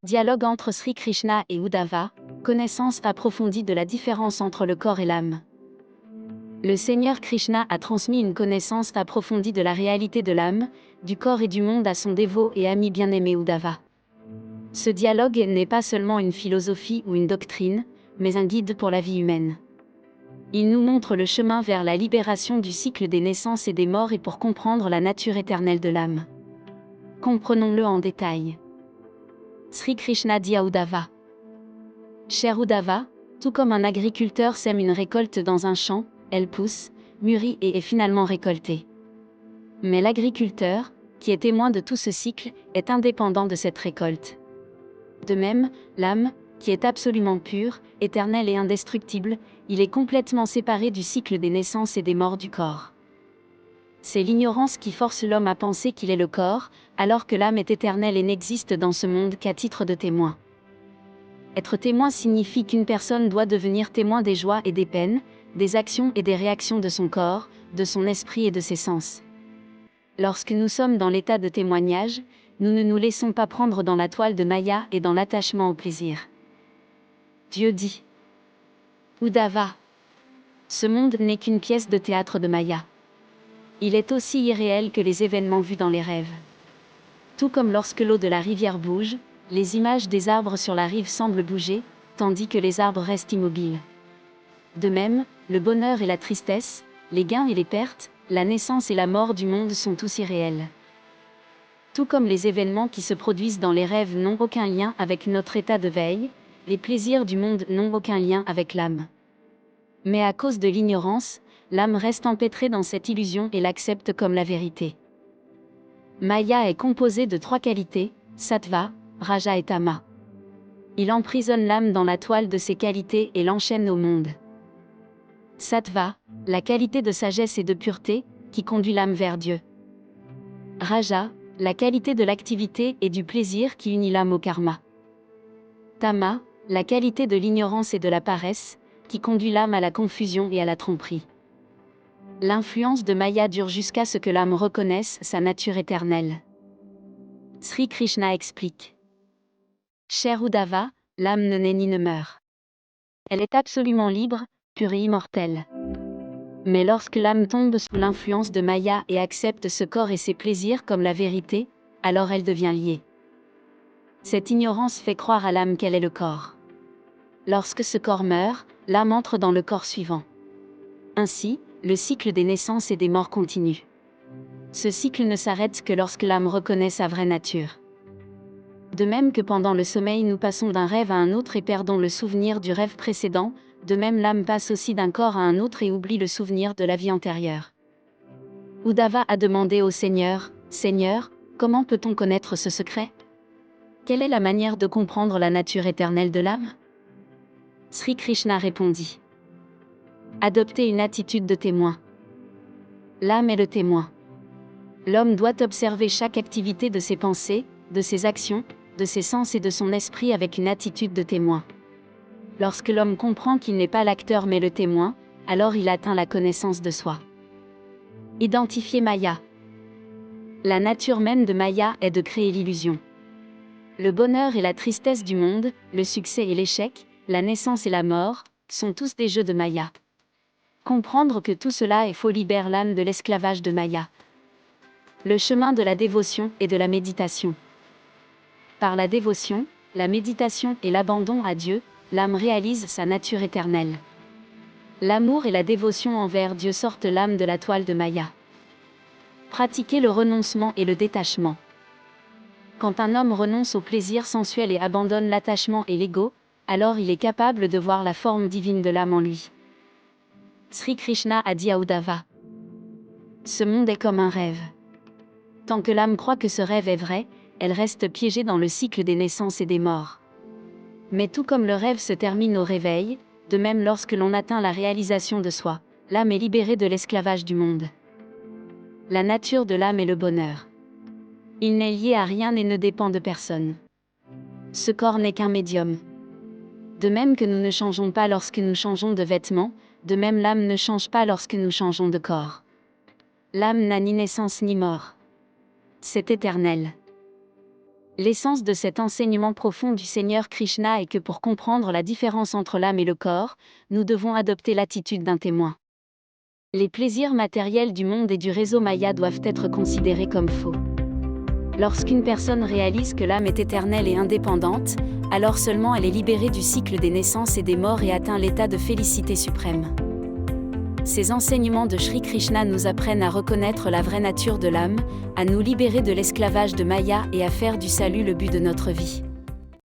Dialogue entre Sri Krishna et Uddhava, connaissance approfondie de la différence entre le corps et l'âme. Le Seigneur Krishna a transmis une connaissance approfondie de la réalité de l'âme, du corps et du monde à son dévot et ami bien-aimé Uddhava. Ce dialogue n'est pas seulement une philosophie ou une doctrine, mais un guide pour la vie humaine. Il nous montre le chemin vers la libération du cycle des naissances et des morts et pour comprendre la nature éternelle de l'âme. Comprenons-le en détail. Sri Krishna dit à Uddhava. Cher Uddhava, tout comme un agriculteur sème une récolte dans un champ, elle pousse, mûrit et est finalement récoltée. Mais l'agriculteur, qui est témoin de tout ce cycle, est indépendant de cette récolte. De même, l'âme, qui est absolument pure, éternelle et indestructible, il est complètement séparé du cycle des naissances et des morts du corps. C'est l'ignorance qui force l'homme à penser qu'il est le corps, alors que l'âme est éternelle et n'existe dans ce monde qu'à titre de témoin. Être témoin signifie qu'une personne doit devenir témoin des joies et des peines, des actions et des réactions de son corps, de son esprit et de ses sens. Lorsque nous sommes dans l'état de témoignage, nous ne nous laissons pas prendre dans la toile de Maya et dans l'attachement au plaisir. Dieu dit. Uddhava. Ce monde n'est qu'une pièce de théâtre de Maya. Il est aussi irréel que les événements vus dans les rêves. Tout comme lorsque l'eau de la rivière bouge, les images des arbres sur la rive semblent bouger, tandis que les arbres restent immobiles. De même, le bonheur et la tristesse, les gains et les pertes, la naissance et la mort du monde sont tous irréels. Tout comme les événements qui se produisent dans les rêves n'ont aucun lien avec notre état de veille, les plaisirs du monde n'ont aucun lien avec l'âme. Mais à cause de l'ignorance, l'âme reste empêtrée dans cette illusion et l'accepte comme la vérité. Maya est composée de 3 qualités, sattva, raja et tama. Il emprisonne l'âme dans la toile de ses qualités et l'enchaîne au monde. Sattva, la qualité de sagesse et de pureté, qui conduit l'âme vers Dieu. Raja, la qualité de l'activité et du plaisir qui unit l'âme au karma. Tama, la qualité de l'ignorance et de la paresse, qui conduit l'âme à la confusion et à la tromperie. L'influence de Maya dure jusqu'à ce que l'âme reconnaisse sa nature éternelle. Sri Krishna explique. Cher Uddhava, l'âme ne naît ni ne meurt. Elle est absolument libre, pure et immortelle. Mais lorsque l'âme tombe sous l'influence de Maya et accepte ce corps et ses plaisirs comme la vérité, alors elle devient liée. Cette ignorance fait croire à l'âme qu'elle est le corps. Lorsque ce corps meurt, l'âme entre dans le corps suivant. Ainsi, le cycle des naissances et des morts continue. Ce cycle ne s'arrête que lorsque l'âme reconnaît sa vraie nature. De même que pendant le sommeil nous passons d'un rêve à un autre et perdons le souvenir du rêve précédent, de même l'âme passe aussi d'un corps à un autre et oublie le souvenir de la vie antérieure. Uddhava a demandé au Seigneur, « Seigneur, comment peut-on connaître ce secret ? Quelle est la manière de comprendre la nature éternelle de l'âme ?» Sri Krishna répondit. Adopter une attitude de témoin. L'âme est le témoin. L'homme doit observer chaque activité de ses pensées, de ses actions, de ses sens et de son esprit avec une attitude de témoin. Lorsque l'homme comprend qu'il n'est pas l'acteur mais le témoin, alors il atteint la connaissance de soi. Identifier Maya. La nature même de Maya est de créer l'illusion. Le bonheur et la tristesse du monde, le succès et l'échec, la naissance et la mort, sont tous des jeux de Maya. Comprendre que tout cela est faux libère l'âme de l'esclavage de Maya. Le chemin de la dévotion et de la méditation. Par la dévotion, la méditation et l'abandon à Dieu, l'âme réalise sa nature éternelle. L'amour et la dévotion envers Dieu sortent l'âme de la toile de Maya. Pratiquer le renoncement et le détachement. Quand un homme renonce au plaisir sensuel et abandonne l'attachement et l'ego, alors il est capable de voir la forme divine de l'âme en lui. Sri Krishna a dit à Uddhava. Ce monde est comme un rêve. Tant que l'âme croit que ce rêve est vrai, elle reste piégée dans le cycle des naissances et des morts. Mais tout comme le rêve se termine au réveil, de même lorsque l'on atteint la réalisation de soi, l'âme est libérée de l'esclavage du monde. La nature de l'âme est le bonheur. Il n'est lié à rien et ne dépend de personne. Ce corps n'est qu'un médium. De même que nous ne changeons pas lorsque nous changeons de vêtements, de même l'âme ne change pas lorsque nous changeons de corps. L'âme n'a ni naissance ni mort. C'est éternel. L'essence de cet enseignement profond du Seigneur Krishna est que pour comprendre la différence entre l'âme et le corps, nous devons adopter l'attitude d'un témoin. Les plaisirs matériels du monde et du réseau Maya doivent être considérés comme faux. Lorsqu'une personne réalise que l'âme est éternelle et indépendante, alors seulement elle est libérée du cycle des naissances et des morts et atteint l'état de félicité suprême. Ces enseignements de Sri Krishna nous apprennent à reconnaître la vraie nature de l'âme, à nous libérer de l'esclavage de Maya et à faire du salut le but de notre vie.